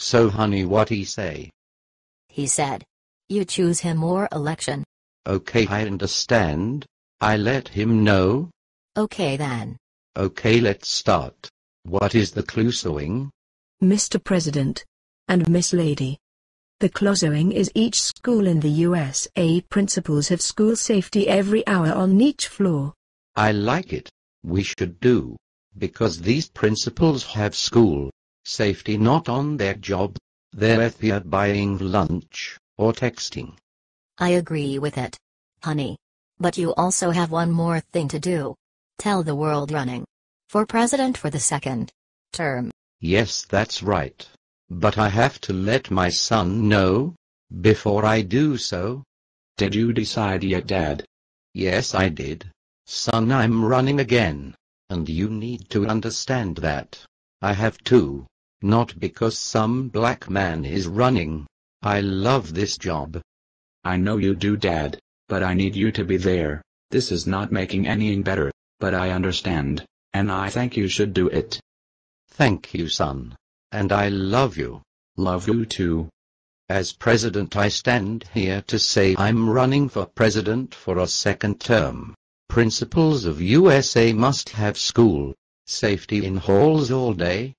So honey, what he say? He said, "You choose him or election." Okay, I understand. I let him know. Okay then. Okay, let's start. What is the closeoing? Mr. President and Miss Lady, the closeoing is each school in the USA principals have school safety every hour on each floor. I like it. We should do. Because these principals have school safety not on their job. They're either buying lunch or texting. I agree with it, honey. But you also have one more thing to do. Tell the world running for president for the second term. Yes, that's right. But I have to let my son know before I do so. Did you decide yet, Dad? Yes, I did. Son, I'm running again. And you need to understand that. I have to. Not because some black man is running. I love this job. I know you do, Dad, but I need you to be there. This is not making anything better, but I understand, and I think you should do it. Thank you, son. And I love you. Love you too. As president, I stand here to say I'm running for president for a second term. Principals of USA must have school safety in halls all day.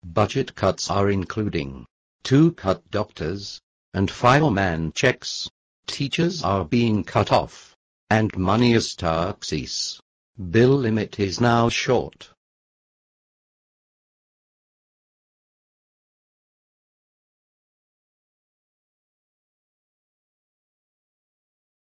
Budget cuts are including 2 cut doctors and fireman checks. Teachers are being cut off, and money is taxes. Bill limit is now short.